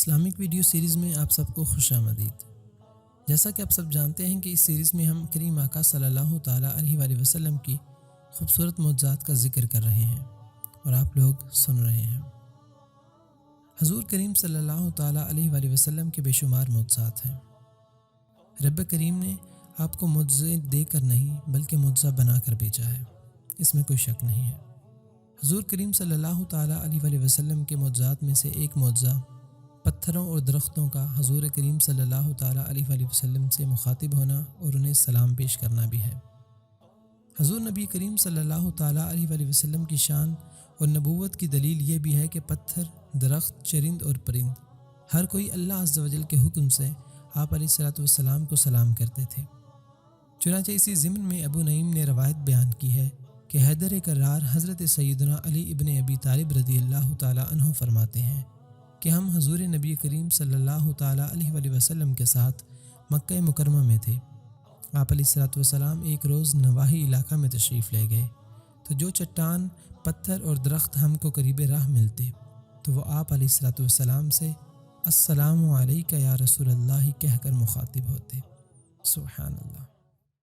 Islamic video series میں آپ سب کو خوش آمدید۔ جیسا کہ آپ سب جانتے ہیں کہ اس سیریز میں ہم کریم آقا صلی اللہ تعالیٰ علیہ وآلہ وسلم کی خوبصورت معجزات کا ذکر کر رہے ہیں اور آپ لوگ سن رہے ہیں۔ حضور کریم صلی اللہ تعالیٰ علیہ وآلہ وسلم کے بے شمار معجزات ہیں۔ رب کریم نے آپ کو معجزے دے کر نہیں بلکہ معجزہ بنا کر بھیجا ہے، اس میں کوئی شک نہیں ہے۔ حضور کریم صلی اللہ تعالیٰ علیہ وآلہ وسلم کے معجزات میں سے ایک معجزہ پتھروں اور درختوں کا حضور کریم صلی اللہ تعالیٰ علیہ وآلہ وسلم سے مخاطب ہونا اور انہیں سلام پیش کرنا بھی ہے۔ حضور نبی کریم صلی اللہ تعالیٰ علیہ وآلہ وسلم کی شان اور نبوت کی دلیل یہ بھی ہے کہ پتھر، درخت، چرند اور پرند ہر کوئی اللہ عز و جل کے حکم سے آپ علیہ الصلوۃ والسلام کو سلام کرتے تھے۔ چنانچہ اسی ضمن میں ابو نعیم نے روایت بیان کی ہے کہ حیدر کرار حضرت سیدنا علی ابن ابی طالب رضی اللہ تعالیٰ عنہ فرماتے ہیں کہ ہم حضور نبی کریم صلی اللہ تعالیٰ علیہ وآلہ وسلم کے ساتھ مکہ مکرمہ میں تھے۔ آپ علیہ الصلوۃ والسلام ایک روز نواحی علاقہ میں تشریف لے گئے تو جو چٹان، پتھر اور درخت ہم کو قریب راہ ملتے تو وہ آپ علیہ الصلوۃ والسلام سے السلام علیک یا رسول اللہ کہہ کر مخاطب ہوتے۔ سبحان اللہ۔